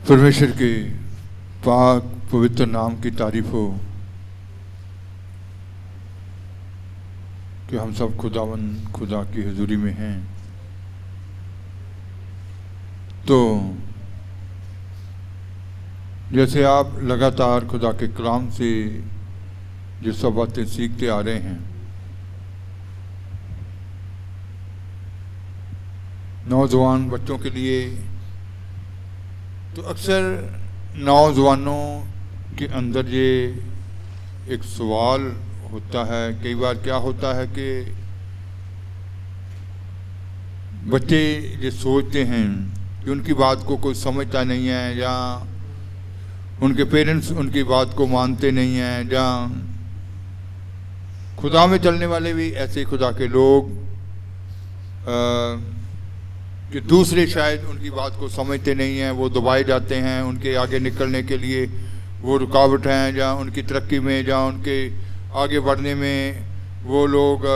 परमेश्वर के पाक पवित्र नाम की तारीफ हो कि हम सब खुदा की हुजूरी में हैं। तो जैसे आप लगातार खुदा के कलाम से जो सब बातें सीखते आ रहे हैं, नौजवान बच्चों के लिए तो अक्सर नौजवानों के अंदर ये एक सवाल होता है। कई बार क्या होता है कि बच्चे ये सोचते हैं कि उनकी बात को कोई समझता नहीं है, या उनके पेरेंट्स उनकी बात को मानते नहीं हैं, या खुदा में चलने वाले भी ऐसे खुदा के लोग कि दूसरे शायद उनकी बात को समझते नहीं हैं, वो दबाए जाते हैं। उनके आगे निकलने के लिए वो रुकावट हैं, या उनकी तरक्की में, या उनके आगे बढ़ने में वो लोग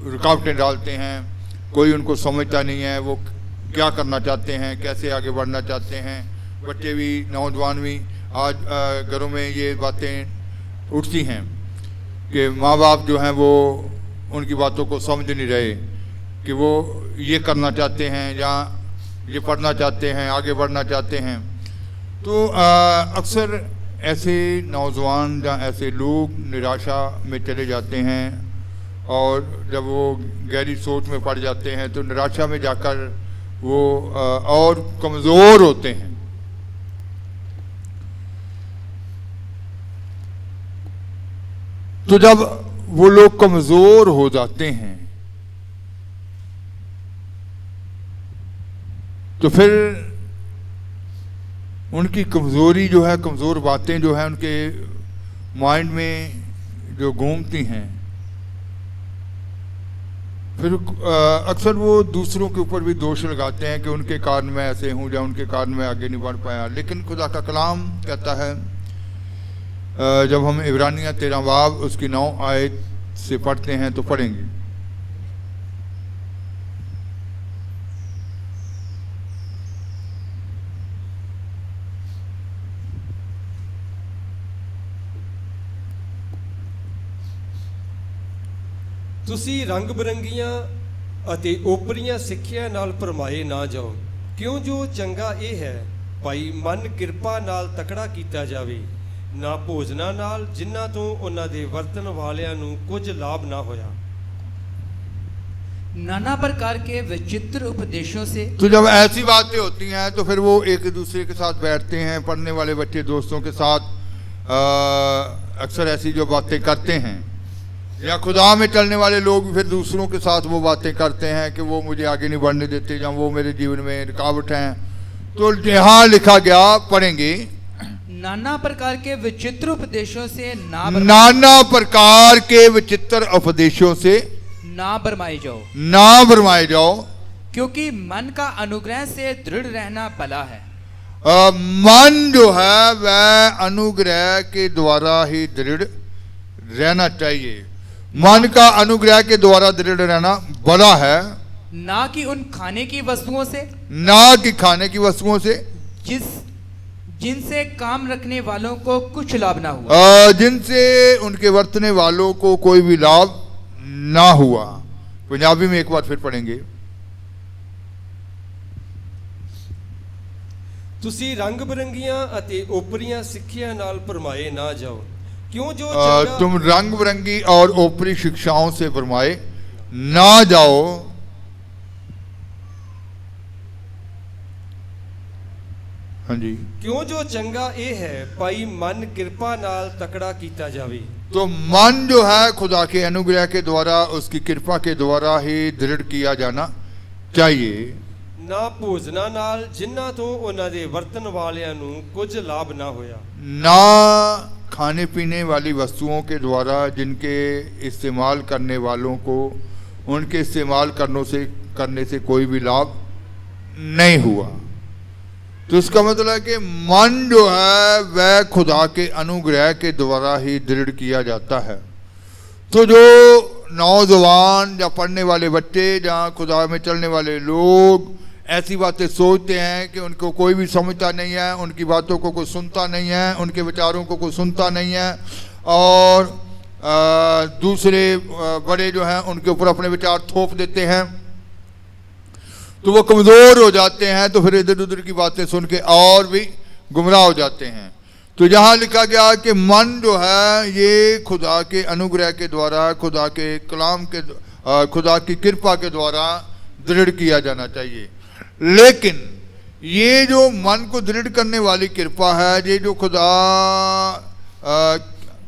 रुकावटें डालते हैं। कोई उनको समझता नहीं है, वो क्या करना चाहते हैं, कैसे आगे बढ़ना चाहते हैं। बच्चे भी, नौजवान भी, आज घरों में ये बातें उठती हैं कि माँ बाप जो हैं वो उनकी बातों को समझ नहीं रहे कि वो ये करना चाहते हैं, या ये पढ़ना चाहते हैं, आगे बढ़ना चाहते हैं। तो अक्सर ऐसे नौजवान या ऐसे लोग निराशा में चले जाते हैं, और जब वो गहरी सोच में पड़ जाते हैं तो निराशा में जाकर वो और कमज़ोर होते हैं। तो जब वो लोग कमज़ोर हो जाते हैं तो फिर उनकी कमज़ोरी जो है, कमज़ोर बातें जो है उनके माइंड में जो घूमती हैं, फिर अक्सर वो दूसरों के ऊपर भी दोष लगाते हैं कि उनके कारण मैं ऐसे हूँ, या उनके कारण मैं आगे नहीं बढ़ पाया। लेकिन खुदा का कलाम कहता है, जब हम इब्रानियाँ 13 बाब उसकी 9 आयत से पढ़ते हैं तो पढ़ेंगे, ਤੁਸੀਂ ਰੰਗ ਬਰੰਗੀਆਂ ਅਤੇ ਓਪਰੀਆਂ ਸਿੱਖਿਆ ਨਾਲ ਭਰਮਾਏ ਨਾ ਜਾਓ, ਕਿਉਂ ਜੋ ਚੰਗਾ ਇਹ ਹੈ ਭਾਈ ਮਨ ਕਿਰਪਾ ਨਾਲ ਤਕੜਾ ਕੀਤਾ ਜਾਵੇ, ਨਾ ਭੋਜਨਾਂ ਨਾਲ ਜਿਨ੍ਹਾਂ ਤੋਂ ਉਹਨਾਂ ਦੇ ਵਰਤਨ ਵਾਲਿਆਂ ਨੂੰ ਕੁਝ ਲਾਭ ਨਾ ਹੋਇਆ। नाना प्रकार के विचित्र उपदेशों से। तो जब ऐसी बातें होती हैं तो फिर वो एक दूसरे के साथ बैठते हैं, पढ़ने वाले बच्चे दोस्तों के साथ अक्सर ऐसी जो बातें करते हैं, या खुदा में चलने वाले लोग फिर दूसरों के साथ वो बातें करते हैं कि वो मुझे आगे नहीं बढ़ने देते, या वो मेरे जीवन में रुकावट हैं। तो यहाँ लिखा गया, पढ़ेंगे, नाना प्रकार के विचित्र उपदेशों से नाना प्रकार के विचित्र उपदेशों से ना भरमाए जाओ, ना भरमाए जाओ, क्योंकि मन का अनुग्रह से दृढ़ रहना भला है। मन जो है वह अनुग्रह के द्वारा ही दृढ़ रहना चाहिए। मन का अनुग्रह के द्वारा दृढ़ रहना भला है, ना कि उन खाने की वस्तुओं से, ना कि खाने की वस्तुओं से जिनसे काम रखने वालों को कुछ लाभ ना हुआ, जिनसे उनके वर्तने वालों को कोई भी लाभ ना हुआ। पंजाबी में एक बार फिर पढ़ेंगे, ਤੁਸੀਂ ਰੰਗ ਬਰੰਗੀਆਂ ਅਤੇ ਓਪਰੀਆਂ ਸਿੱਖਿਆ ਨਾਲ ਭਰਮਾਏ ਨਾ ਜਾਓ, क्यों जो तुम रंग बिरंगी और ऊपरी शिक्षाओं से भरमाए ना जाओ। हाँ जी, क्यों जो चंगा ये है भाई मन कृपा नाल तकड़ा कीता जावे। तो मन जो है खुदा के अनुग्रह के द्वारा, उसकी कृपा के द्वारा ही दृढ़ किया जाना चाहिए। ना भोजना नाल जिन्हां तो उन्हां दे वर्तन वालियां नूं कुछ लाभ ना होया, ना खाने पीने वाली वस्तुओं के द्वारा जिनके इस्तेमाल करने वालों को उनके इस्तेमाल करने से कोई भी लाभ नहीं हुआ। तो इसका मतलब है कि मन जो है वह खुदा के अनुग्रह के द्वारा ही दृढ़ किया जाता है। तो जो नौजवान या पढ़ने वाले बच्चे या खुदा में चलने वाले लोग ऐसी बातें सोचते हैं कि उनको कोई भी समझता नहीं है, उनकी बातों को कोई सुनता नहीं है, उनके विचारों को कोई सुनता नहीं है, और दूसरे बड़े जो हैं उनके ऊपर अपने विचार थोप देते हैं, तो वो कमज़ोर हो जाते हैं, तो फिर इधर उधर की बातें सुन के और भी गुमराह हो जाते हैं। तो यहाँ लिखा गया कि मन जो है ये खुदा के अनुग्रह के द्वारा, खुदा के कलाम के, खुदा की कृपा के द्वारा दृढ़ किया जाना चाहिए। लेकिन ये जो मन को दृढ़ करने वाली कृपा है, ये जो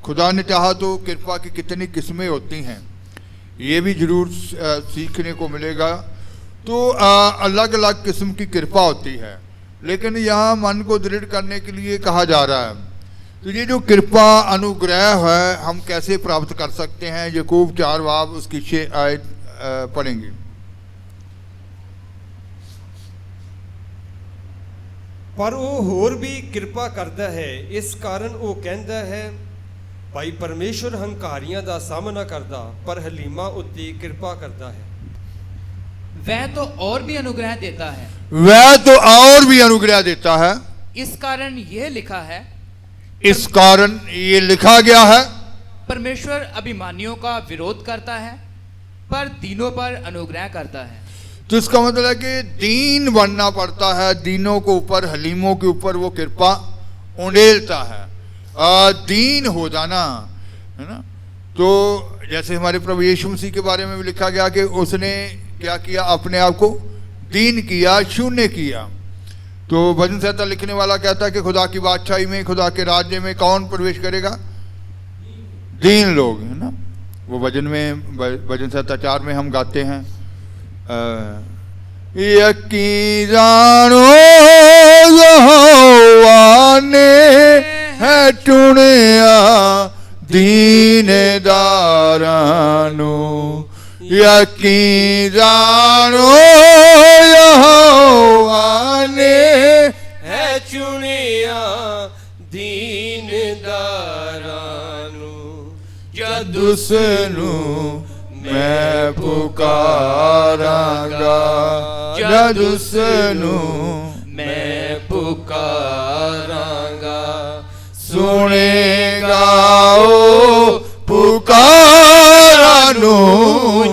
खुदा ने चाहा तो कृपा की कितनी किस्में होती हैं, ये भी जरूर सीखने को मिलेगा। तो अलग अलग किस्म की कृपा होती है, लेकिन यहाँ मन को दृढ़ करने के लिए कहा जा रहा है। तो ये जो कृपा अनुग्रह है हम कैसे प्राप्त कर सकते हैं, याकूब 4 बाब उसकी 6 आयत पढ़ेंगे। पर वो होर भी कृपा करता है, इस कारण वो कहता है, भाई परमेश्वर हंकारियां दा सामना करदा पर हलीमा उत्ते कृपा करता है। वह तो और भी अनुग्रह देता है, वह तो और भी अनुग्रह देता है। इस कारण यह लिखा है, इस कारण ये लिखा गया है, परमेश्वर अभिमानियों का विरोध करता है पर दीनों पर अनुग्रह करता है। तो इसका मतलब है कि दीन बनना पड़ता है, दीनों के ऊपर, हलीमों के ऊपर वो कृपा उंडेलता है। दीन हो जाना है ना। तो जैसे हमारे प्रभु यीशु मसीह के बारे में भी लिखा गया कि उसने क्या किया, अपने आप को दीन किया, शून्य किया। तो भजन संहिता लिखने वाला कहता है कि खुदा की बादशाही में, खुदा के राज्य में कौन प्रवेश करेगा? दीन लोग, है ना। वो भजन में, भजन संहिता 4 में हम गाते हैं, यकीन जानो यहोवा ने है चुनिया दीनदारानो, यकीन जानो यहोवा ने है चुनिया दीनदारानु, जद उसनू मैं पुकारांगा, जद उसनू मैं पुकारांगा, सुनेगा ओ पुकारानू,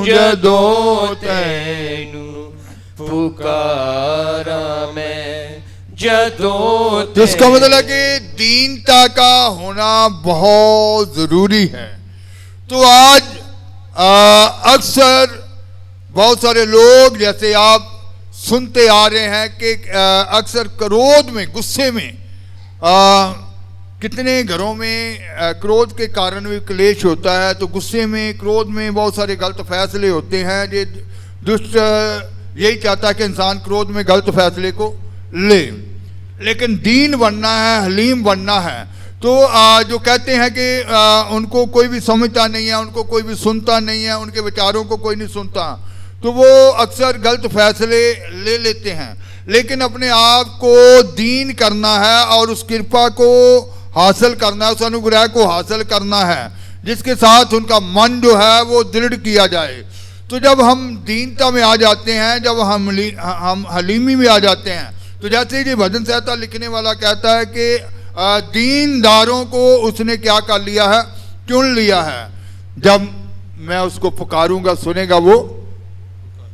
जदों तैनू पुकारा मैं जदों। तो इसका मतलब है कि दीनता का होना बहुत जरूरी है। तो आज अक्सर बहुत सारे लोग, जैसे आप सुनते आ रहे हैं कि अक्सर क्रोध में, गुस्से में, कितने घरों में क्रोध के कारण भी क्लेश होता है। तो गुस्से में, क्रोध में बहुत सारे गलत फैसले होते हैं। ये दुष्ट यही चाहता है कि इंसान क्रोध में गलत फैसले को ले, लेकिन दीन बनना है, हलीम बनना है। तो जो कहते हैं कि उनको कोई भी समझता नहीं है, उनको कोई भी सुनता नहीं है, उनके विचारों को कोई नहीं सुनता, तो वो अक्सर गलत फैसले ले लेते हैं। लेकिन अपने आप को दीन करना है और उस कृपा को हासिल करना है, उस अनुग्रह को हासिल करना है, जिसके साथ उनका मन जो है वो दृढ़ किया जाए। तो जब हम दीनता में आ जाते हैं, जब हम हलीमी में आ जाते हैं, तो जैसे ये भजन संहिता लिखने वाला कहता है कि दीनदारों को उसने क्या कर लिया है, चुन लिया है। जब मैं उसको पुकारूंगा सुनेगा वो।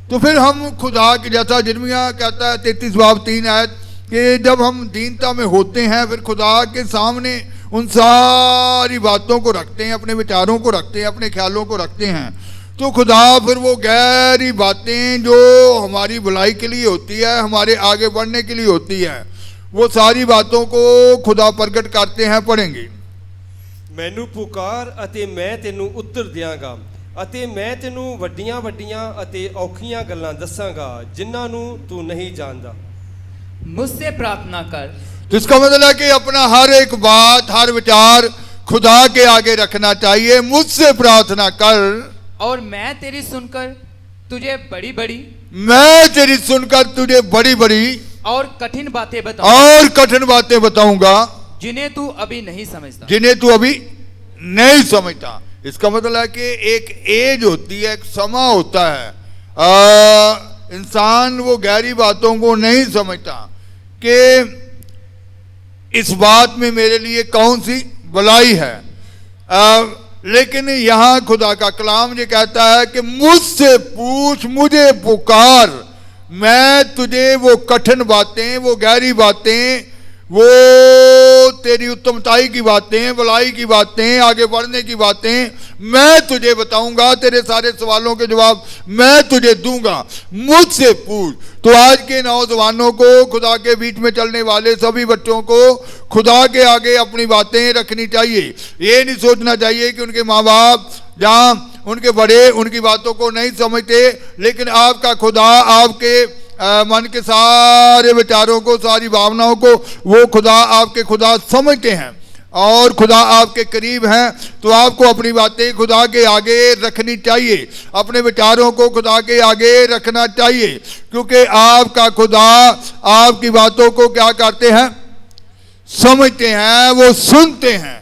तो फिर हम खुदा के, जैसा यिर्मयाह कहता है 33 बाब 3 आयत, कि जब हम दीनता में होते हैं फिर खुदा के सामने उन सारी बातों को रखते हैं, अपने विचारों को रखते हैं, अपने ख्यालों को रखते हैं, तो खुदा फिर वो गहरी बातें जो हमारी भलाई के लिए होती है, हमारे आगे बढ़ने के लिए होती है, वो सारी बातों को खुदा प्रगट करते हैं। पढ़ेंगे, मैनू पुकार अते मैं तेनू उत्तर दियांगा, ਅਤੇ ਮੈਂ ਤੈਨੂੰ ਵੱਡੀਆਂ ਵੱਡੀਆਂ ਅਤੇ ਔਖੀਆਂ ਗੱਲਾਂ ਦੱਸਾਂਗਾ ਜਿਨ੍ਹਾਂ ਨੂੰ ਤੂੰ नहीं जानता। मुझसे प्रार्थना कर। तो इसका मतलब है कि अपना हर एक बात, हर विचार खुदा के आगे रखना चाहिए। मुझसे प्रार्थना कर और मैं तेरी सुनकर तुझे बड़ी बड़ी, मैं तेरी सुनकर तुझे बड़ी बड़ी और कठिन बातें बताऊंगा, और कठिन बातें बताऊंगा जिन्हें तू अभी नहीं समझता, जिन्हें तू अभी नहीं समझता। इसका मतलब है कि एक एज होती है, एक समा होता है इंसान वो गहरी बातों को नहीं समझता कि इस बात में मेरे लिए कौन सी भलाई है। लेकिन यहाँ खुदा का कलाम ये कहता है कि मुझसे पूछ, मुझे पुकार, मैं तुझे वो कठिन बातें, वो गहरी बातें, वो तेरी उत्तमताई की बातें, भलाई की बातें, आगे बढ़ने की बातें मैं तुझे बताऊंगा, तेरे सारे सवालों के जवाब मैं तुझे दूंगा, मुझसे पूछ। तो आज के नौजवानों को, खुदा के बीच में चलने वाले सभी बच्चों को खुदा के आगे अपनी बातें रखनी चाहिए। ये नहीं सोचना चाहिए कि उनके माँ बाप, जहाँ उनके बड़े उनकी बातों को नहीं समझते, लेकिन आपका खुदा आपके मन के सारे विचारों को, सारी भावनाओं को वो खुदा, आपके खुदा समझते हैं और खुदा आपके करीब हैं। तो आपको अपनी बातें खुदा के आगे रखनी चाहिए, अपने विचारों को खुदा के आगे रखना चाहिए, क्योंकि आपका खुदा आपकी बातों को क्या करते हैं, समझते हैं, वो सुनते हैं।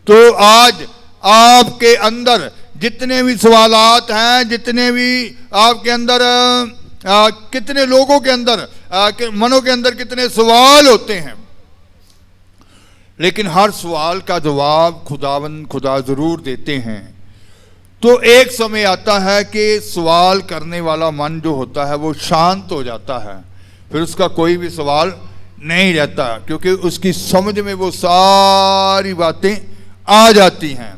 तो आज आपके अंदर जितने भी सवालात हैं, जितने भी आपके अंदर कितने लोगों के अंदर मनों के अंदर कितने सवाल होते हैं, लेकिन हर सवाल का जवाब खुदा जरूर देते हैं। तो एक समय आता है कि सवाल करने वाला मन जो होता है वो शांत हो जाता है, फिर उसका कोई भी सवाल नहीं रहता, क्योंकि उसकी समझ में वो सारी बातें आ जाती हैं।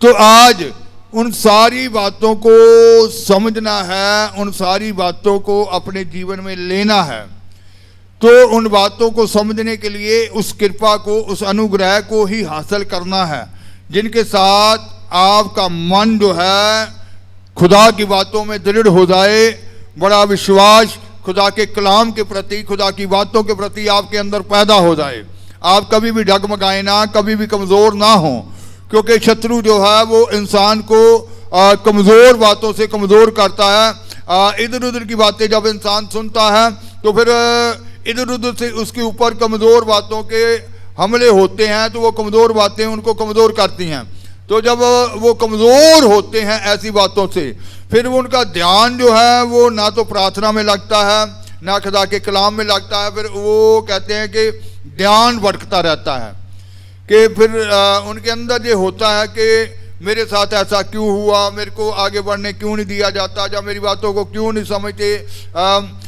तो आज उन सारी बातों को समझना है, उन सारी बातों को अपने जीवन में लेना है। तो उन बातों को समझने के लिए उस कृपा को, उस अनुग्रह को ही हासिल करना है, जिनके साथ आपका मन जो है खुदा की बातों में दृढ़ हो जाए, बड़ा विश्वास खुदा के कलाम के प्रति, खुदा की बातों के प्रति आपके अंदर पैदा हो जाए। आप कभी भी डगमगाए ना, कभी भी कमज़ोर ना हो, क्योंकि शत्रु जो है वो इंसान को कमज़ोर बातों से कमज़ोर करता है। इधर उधर की बातें जब इंसान सुनता है तो फिर इधर उधर से उसके ऊपर कमज़ोर बातों के हमले होते हैं, तो वो कमज़ोर बातें उनको कमज़ोर करती हैं। तो जब वो कमज़ोर होते हैं ऐसी बातों से, फिर वो उनका ध्यान जो है वो ना तो प्रार्थना में लगता है, ना खुदा के कलाम में लगता है। फिर वो कहते हैं कि ध्यान भटकता रहता है, कि फिर उनके अंदर ये होता है कि मेरे साथ ऐसा क्यों हुआ, मेरे को आगे बढ़ने क्यों नहीं दिया जाता, या मेरी बातों को क्यों नहीं समझते।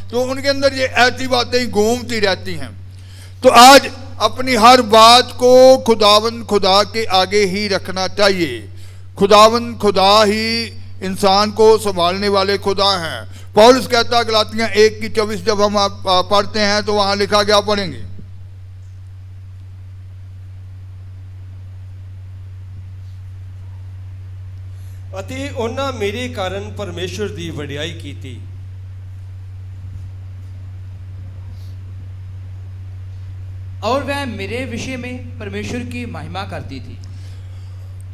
तो उनके अंदर ये ऐसी बातें ही घूमती रहती हैं। तो आज अपनी हर बात को खुदा के आगे ही रखना चाहिए। खुदा ही इंसान को संभालने वाले खुदा हैं। पौलुस कहता गलातियां 1:24 जब हम पढ़ते हैं तो वहां लिखा गया, पढ़ेंगे, ਅਤੇ ਉਹਨਾਂ ਮੇਰੇ ਕਾਰਨ ਪਰਮੇਸ਼ਰ ਦੀ ਵਡਿਆਈ ਕੀਤੀ। और वह मेरे विषय में परमेश्वर की महिमा करती थी।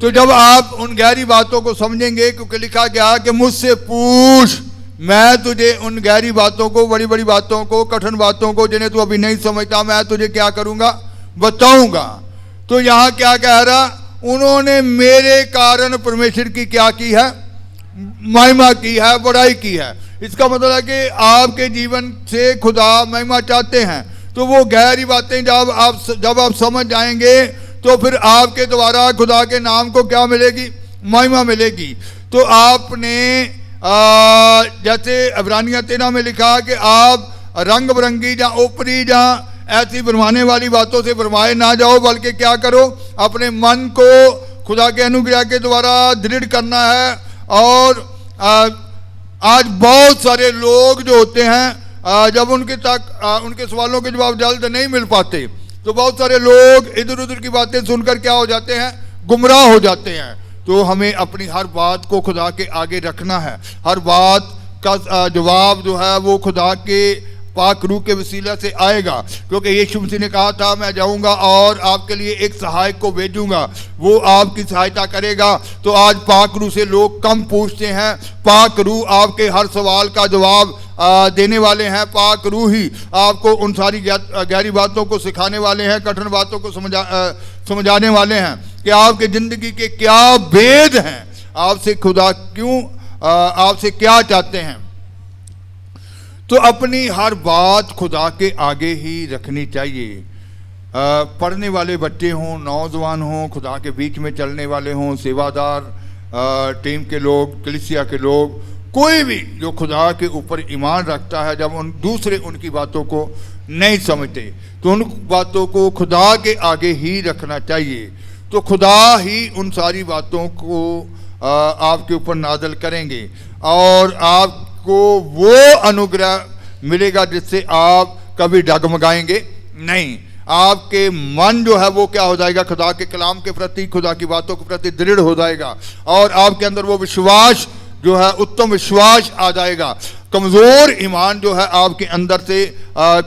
तो जब आप उन गहरी बातों को समझेंगे, क्योंकि लिखा गया कि मुझसे पूछ, मैं तुझे उन गहरी बातों को, बड़ी बड़ी बातों को, कठिन बातों को जिन्हें तू अभी नहीं समझता, मैं तुझे क्या करूंगा, बताऊंगा। तो यहाँ क्या कह रहा, उन्होंने मेरे कारण परमेश्वर की क्या की है, महिमा की है, बड़ाई की है। इसका मतलब है कि आपके जीवन से खुदा महिमा चाहते हैं। तो वो गहरी बातें जब आप समझ जाएंगे तो फिर आपके द्वारा खुदा के नाम को क्या मिलेगी, महिमा मिलेगी। तो आपने जैसे इब्रानियों 13 में लिखा कि आप रंग बिरंगी या ऊपरी या ऐसी भरमाने वाली बातों से भरमाए ना जाओ, बल्कि क्या करो, अपने मन को खुदा के अनुग्रह के द्वारा दृढ़ करना है। और आज बहुत सारे लोग जो होते हैं, जब उनके सवालों के जवाब जल्द नहीं मिल पाते, तो बहुत सारे लोग इधर उधर की बातें सुनकर क्या हो जाते हैं, गुमराह हो जाते हैं। तो हमें अपनी हर बात को खुदा के आगे रखना है। हर बात का जवाब जो है वो खुदा के पाक रूह के वसीला से आएगा, क्योंकि यीशु मसीह ने कहा था, मैं जाऊंगा और आपके लिए एक सहायक को भेजूंगा, वो आपकी सहायता करेगा। तो आज पाक रूह से लोग कम पूछते हैं। पाक रूह आपके हर सवाल का जवाब देने वाले हैं। पाक रूह ही आपको उन सारी गहरी बातों को सिखाने वाले हैं, कठिन बातों को समझाने वाले हैं कि आपके ज़िंदगी के क्या भेद हैं, आपसे खुदा क्यों, आपसे क्या चाहते हैं। तो अपनी हर बात खुदा के आगे ही रखनी चाहिए। पढ़ने वाले बच्चे हों, नौजवान हों, खुदा के बीच में चलने वाले हों, सेवादार टीम के लोग, कलीसिया के लोग, कोई भी जो खुदा के ऊपर ईमान रखता है, जब उन दूसरे उनकी बातों को नहीं समझते तो उन बातों को खुदा के आगे ही रखना चाहिए। तो खुदा ही उन सारी बातों को आपके ऊपर नाज़िल करेंगे और आपको वो अनुग्रह मिलेगा जिससे आप कभी डगमगाएंगे नहीं। आपके मन जो है वो क्या हो जाएगा, खुदा के कलाम के प्रति, खुदा की बातों के प्रति दृढ़ हो जाएगा और आपके अंदर वो विश्वास जो है, उत्तम विश्वास आ जाएगा। कमज़ोर ईमान जो है आपके अंदर से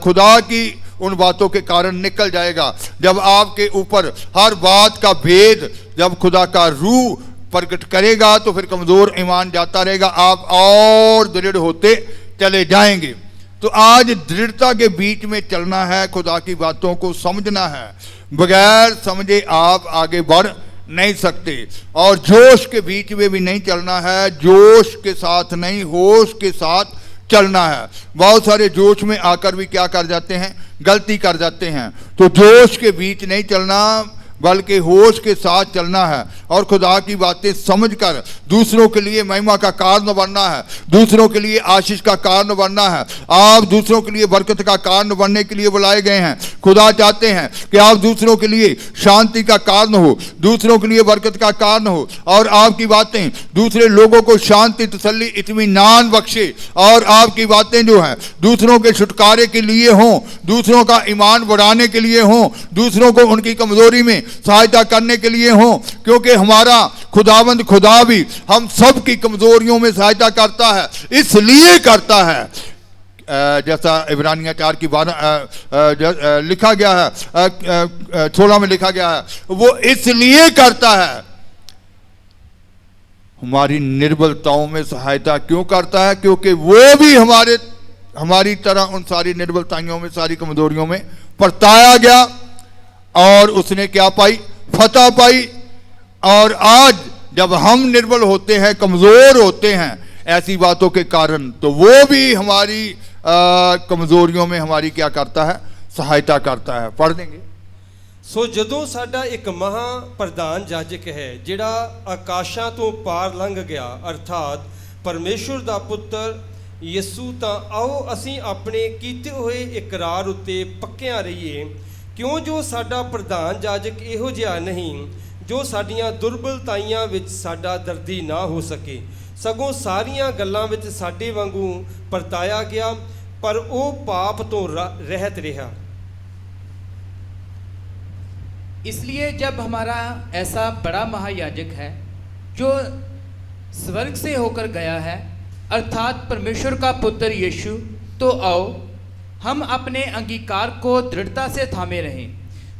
खुदा की उन बातों के कारण निकल जाएगा। जब आपके ऊपर हर बात का भेद जब खुदा का रूह प्रकट करेगा तो फिर कमज़ोर ईमान जाता रहेगा, आप और दृढ़ होते चले जाएंगे। तो आज दृढ़ता के बीच में चलना है, खुदा की बातों को समझना है। बगैर समझे आप आगे बढ़ नहीं सकते और जोश के बीच में भी नहीं चलना है, जोश के साथ नहीं, होश के साथ चलना है। बहुत सारे जोश में आकर भी क्या कर जाते हैं, गलती कर जाते हैं। तो जोश के बीच नहीं चलना बल्कि होश के साथ चलना है और खुदा की बातें समझकर दूसरों के लिए महिमा का कारण बनना है, दूसरों के लिए आशीष का कारण बनना है। आप दूसरों के लिए बरकत का कारण बनने के लिए बुलाए गए हैं। खुदा चाहते हैं कि आप दूसरों के लिए शांति का कारण हो, दूसरों के लिए बरकत का कारण हो और आपकी बातें दूसरे लोगों को शांति, तसल्ली, इत्मीनान बख्शे और आपकी बातें जो हैं दूसरों के छुटकारे के लिए हों, दूसरों का ईमान बढ़ाने के लिए हों, दूसरों को उनकी कमजोरी में सहायता करने के लिए हों, क्योंकि हमारा खुदावंद खुदा भी हम सब की कमजोरियों में सहायता करता है, इसलिए करता है। जैसा इब्रानिया 4 की 12 लिखा गया है, 16 में लिखा गया है, वो इसलिए करता है। हमारी निर्बलताओं में सहायता क्यों करता है? क्योंकि वो भी हमारी तरह उन सारी निर्बलताइयों में, सारी कमजोरियों में परताया गया और उसने क्या पाई? फतह पाई। और आज जब हम निर्बल होते हैं, कमजोर होते हैं ऐसी बातों के कारण, तो वो भी हमारी कमजोरियों में हमारी क्या करता है? सहायता करता है। पढ़ देंगे। सो जदों साडा एक महा प्रधान जाजक है जिहड़ा आकाशां तो पार लंघ गया, अर्थात परमेश्वर दा पुत्र यसू, तां आओ असीं अपने कीते होए इकरार उत्ते पक्कियां रहीए। क्यों जो साडा प्रधान जाजक इहो जिहा नहीं जो साडियां दुर्बलताइयां विच साडा दर्दी ना हो सके, सगों सारियां गल्लां विच साडे वांगू परताया गया, पर वो पाप तो रहत रहा। इसलिए जब हमारा ऐसा बड़ा महायाजक है जो स्वर्ग से होकर गया है, अर्थात परमेश्वर का पुत्र यीशु, तो आओ हम अपने अंगीकार को दृढ़ता से थामे रहें,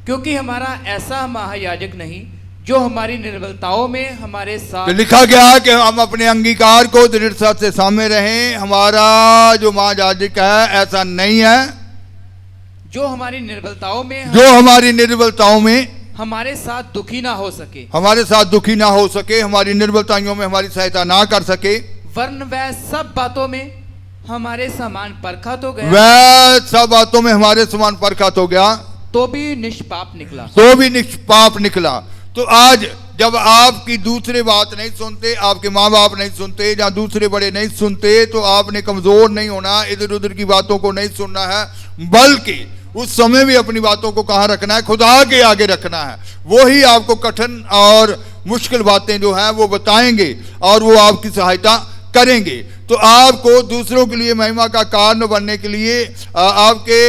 क्योंकि हमारा ऐसा महायाजक नहीं जो हमारी निर्बलताओं में हमारे साथ। तो लिखा गया है कि हम अपने अंगीकार को दृढ़ता से थामे रहें। हमारा जो महायाजक है ऐसा नहीं है जो हमारी निर्बलताओं में हमारे साथ दुखी ना हो सके, हमारी निर्बलताइयों में हमारी सहायता ना कर सके, वरन वह सब बातों में हमारे समान परखा तो गया, वह सब बातों में हमारे समान परखा तो गया, तो भी निष्पाप निकला। तो आज जब आपकी दूसरे बात नहीं सुनते, आपके माँ बाप नहीं सुनते या दूसरे बड़े नहीं सुनते, तो आपने कमजोर नहीं होना, इधर उधर की बातों को नहीं सुनना है, बल्कि उस समय भी अपनी बातों को कहाँ रखना है? खुदा के आगे रखना है। वो ही आपको कठिन और मुश्किल बातें जो है वो बताएंगे और वो आपकी सहायता करेंगे। तो आपको दूसरों के लिए महिमा का कारण बनने के लिए, आपके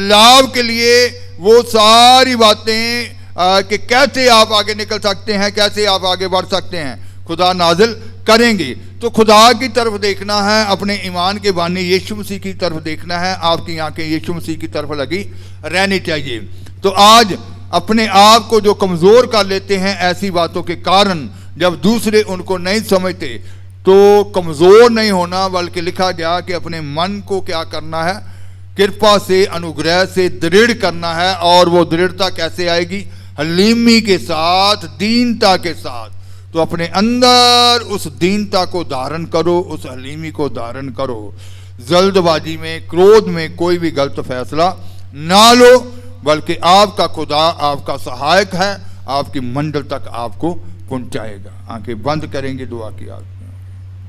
लाभ के लिए वो सारी बातें कि कैसे आप आगे निकल सकते हैं, कैसे आप आगे बढ़ सकते हैं, खुदा नाजिल करेंगे। तो खुदा की तरफ देखना है, अपने ईमान के बानी यीशु मसीह की तरफ देखना है। आपकी आंखें यीशु मसीह की तरफ लगी रहनी चाहिए। तो आज अपने आप को जो कमज़ोर कर लेते हैं ऐसी बातों के कारण, जब दूसरे उनको नहीं समझते, तो कमज़ोर नहीं होना, बल्कि लिखा गया कि अपने मन को क्या करना है? कृपा से, अनुग्रह से दृढ़ करना है। और वो दृढ़ता कैसे आएगी? हलीमी के साथ, दीनता के साथ। तो अपने अंदर उस दीनता को धारण करो, उस हलीमी को धारण करो। जल्दबाजी में, क्रोध में कोई भी गलत फैसला ना लो, बल्कि आपका खुदा आपका सहायक है, आपकी मंजिल तक आपको पहुंचाएगा। आंखें बंद करेंगे, दुआ की हालत में।